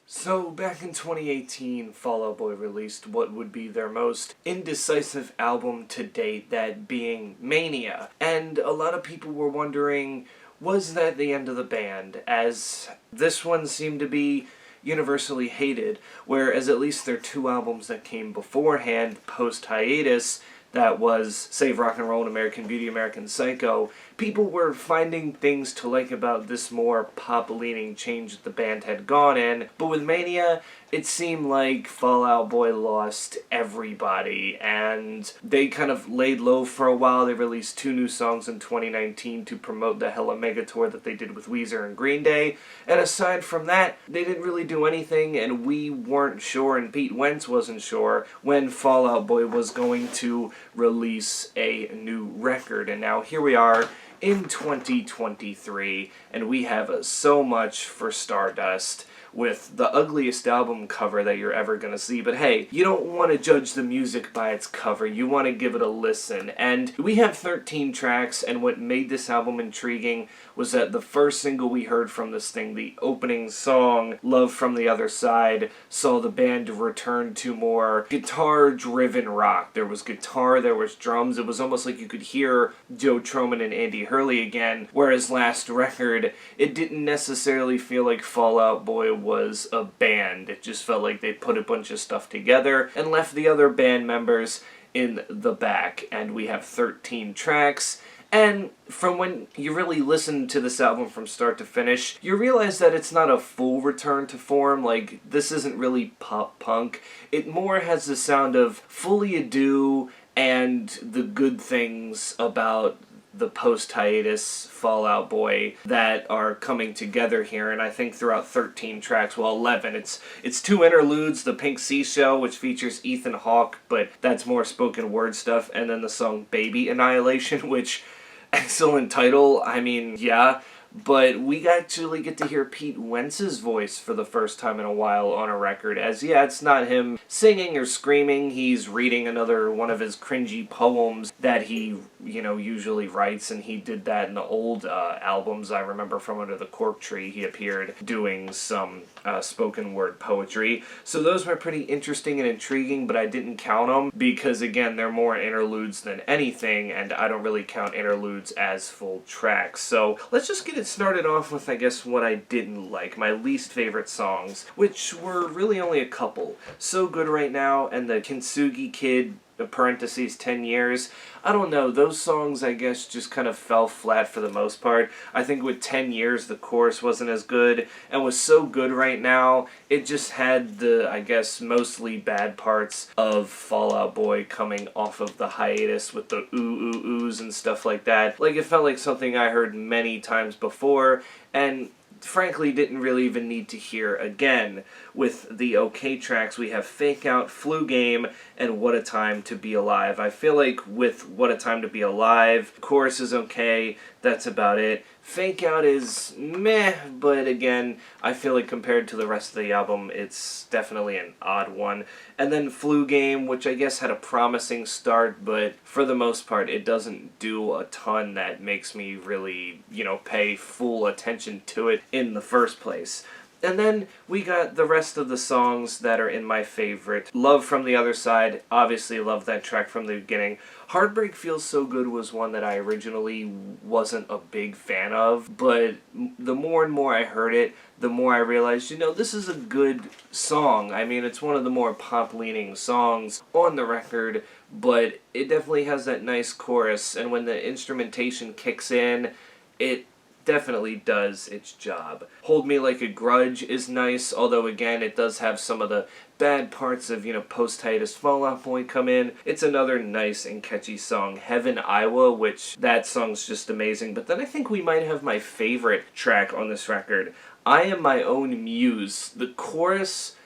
So, back in 2018, Fall Out Boy released what would be their most indecisive album to date, that being Mania. And a lot of people were wondering, was that the end of the band? As this one seemed to be universally hated, whereas at least their two albums that came beforehand, post-hiatus, that was Save Rock and Roll and American Beauty, American Psycho, people were finding things to like about this more pop-leaning change that the band had gone in. But with Mania, it seemed like Fall Out Boy lost everybody, and they kind of laid low for a while. They released 2 new songs in 2019 to promote the Hella Mega Tour that they did with Weezer and Green Day, and aside from that, they didn't really do anything, and we weren't sure, and Pete Wentz wasn't sure, when Fall Out Boy was going to release a new record. And now here we are in 2023, and we have so much for Stardust, with the ugliest album cover that you're ever gonna see. But hey, you don't want to judge the music by its cover, you want to give it a listen. And we have 13 tracks, and what made this album intriguing was that the first single we heard from this thing, the opening song, Love from the Other Side, saw the band return to more guitar-driven rock. There was guitar, there was drums, it was almost like you could hear Joe Troman and Andy Hurley again, whereas last record, it didn't necessarily feel like Fall Out Boy was a band. It just felt like they put a bunch of stuff together and left the other band members in the back. And we have 13 tracks. And from when you really listen to this album from start to finish, you realize that it's not a full return to form. Like, this isn't really pop-punk. It more has the sound of Fully Ado and the good things about the post-hiatus Fall Out Boy that are coming together here. And I think throughout 13 tracks, well, 11, it's 2 interludes, the Pink Seashell, which features Ethan Hawke, but that's more spoken word stuff, and then the song Baby Annihilation, which, excellent title, I mean, yeah, but we actually get to hear Pete Wentz's voice for the first time in a while on a record, as, yeah, it's not him singing or screaming, he's reading another one of his cringy poems that he, usually writes, and he did that in the old albums. I remember from Under the Cork Tree, he appeared doing some spoken word poetry, so those were pretty interesting and intriguing, but I didn't count them, because, again, they're more interludes than anything, and I don't really count interludes as full tracks. So let's just get it started off with, I guess, what I didn't like, my least favorite songs, which were really only a couple. So Good Right Now and the Kintsugi Kid, parentheses 10 years. I don't know, those songs I guess just kind of fell flat for the most part. I think with 10 years the chorus wasn't as good, and was So Good Right Now, it just had the, I guess, mostly bad parts of Fall Out Boy coming off of the hiatus with the ooh ooh oohs and stuff like that. Like, it felt like something I heard many times before, and frankly didn't really even need to hear again. With the okay tracks, we have Fake Out, Flu Game, and What a Time to Be Alive. I feel like with What a Time to Be Alive, the chorus is okay, that's about it. Fake Out is meh, but again, I feel like compared to the rest of the album, it's definitely an odd one. And then Flu Game, which I guess had a promising start, but for the most part, it doesn't do a ton that makes me really, pay full attention to it in the first place. And then we got the rest of the songs that are in my favorite. Love from the Other Side, obviously love that track from the beginning. Heartbreak Feels So Good was one that I originally wasn't a big fan of, but the more and more I heard it, the more I realized, this is a good song. I mean, it's one of the more pop-leaning songs on the record, but it definitely has that nice chorus, and when the instrumentation kicks in, it definitely does its job. Hold Me Like a Grudge is nice, although again it does have some of the bad parts of, post-hiatus Fall Out Boy come in. It's another nice and catchy song. Heaven, Iowa, which that song's just amazing. But then I think we might have my favorite track on this record, I Am My Own Muse. The chorus,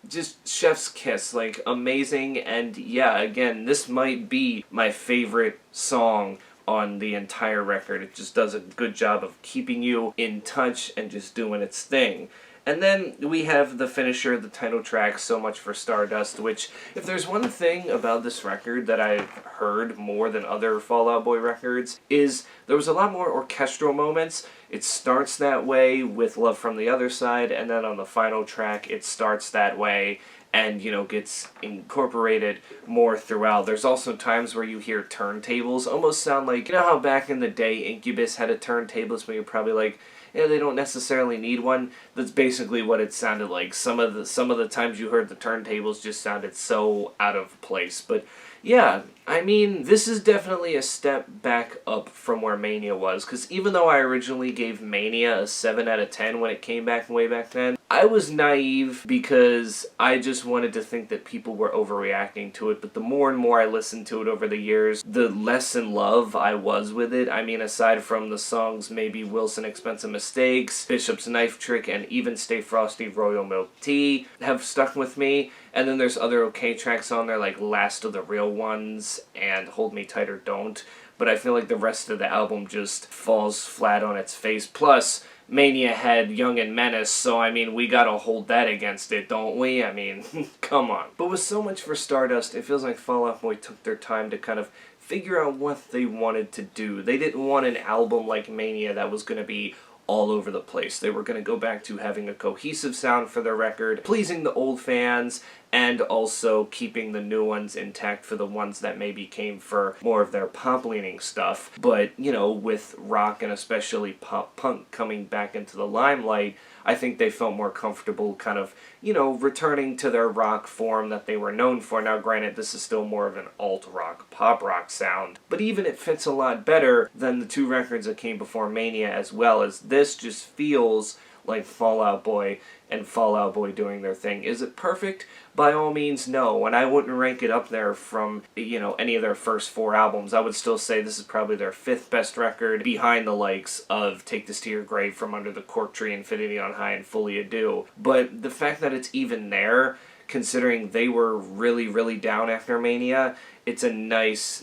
just chef's kiss, like amazing, and yeah, again, this might be my favorite song on the entire record. It just does a good job of keeping you in touch and just doing its thing. And then we have the finisher, the title track, So Much for Stardust, which, if there's one thing about this record that I've heard more than other Fall Out Boy records, is there was a lot more orchestral moments. It starts that way with Love from the Other Side, and then on the final track it starts that way and, you know, gets incorporated more throughout. There's also times where you hear turntables almost sound like, you know how back in the day Incubus had a turntable, where you're probably like, yeah, they don't necessarily need one. That's basically what it sounded like. Some of the times you heard the turntables just sounded so out of place. But yeah, I mean, this is definitely a step back up from where Mania was, because even though I originally gave Mania a 7 out of 10 when it came back way back then, I was naive because I just wanted to think that people were overreacting to it, but the more and more I listened to it over the years, the less in love I was with it. I mean, aside from the songs maybe Wilson Expensive Mistakes, Bishop's Knife Trick, and even Stay Frosty Royal Milk Tea have stuck with me. And then there's other okay tracks on there like Last of the Real Ones and Hold Me Tight or Don't. But I feel like the rest of the album just falls flat on its face. Plus, Mania had Young and Menace, so I mean, we gotta hold that against it, don't we? I mean, come on. But with So Much for Stardust, it feels like Fall Out Boy took their time to kind of figure out what they wanted to do. They didn't want an album like Mania that was gonna be all over the place. They were going to go back to having a cohesive sound for their record, pleasing the old fans, and also keeping the new ones intact for the ones that maybe came for more of their pop-leaning stuff. But, you know, with rock and especially pop-punk coming back into the limelight, I think they felt more comfortable kind of, you know, returning to their rock form that they were known for. Now, granted, this is still more of an alt-rock, pop-rock sound, but even it fits a lot better than the two records that came before Mania, as well as this just feels like Fall Out Boy and Fall Out Boy doing their thing. Is it perfect? By all means, no. And I wouldn't rank it up there from, you know, any of their first 4 albums. I would still say this is probably their 5th best record, behind the likes of Take This to Your Grave, From Under the Cork Tree, Infinity on High, and Fully Adieu. But the fact that it's even there, considering they were really, really down after Mania, it's a nice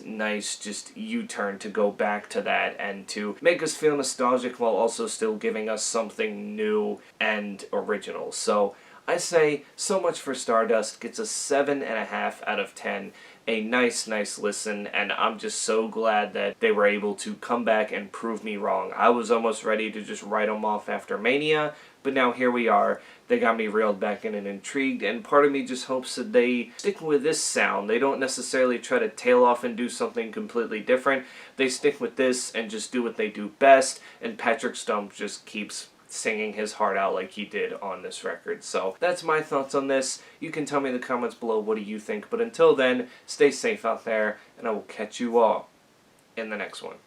just U-turn to go back to that and to make us feel nostalgic while also still giving us something new and original. So I say So Much for Stardust gets a 7.5 out of 10. A nice listen, and I'm just so glad that they were able to come back and prove me wrong. I was almost ready to just write them off after Mania, but now here we are. They got me reeled back in and intrigued, and part of me just hopes that they stick with this sound. They don't necessarily try to tail off and do something completely different. They stick with this and just do what they do best, and Patrick Stump just keeps singing his heart out like he did on this record. So that's my thoughts on this. You can tell me in the comments below what do you think, but until then, stay safe out there, and I will catch you all in the next one.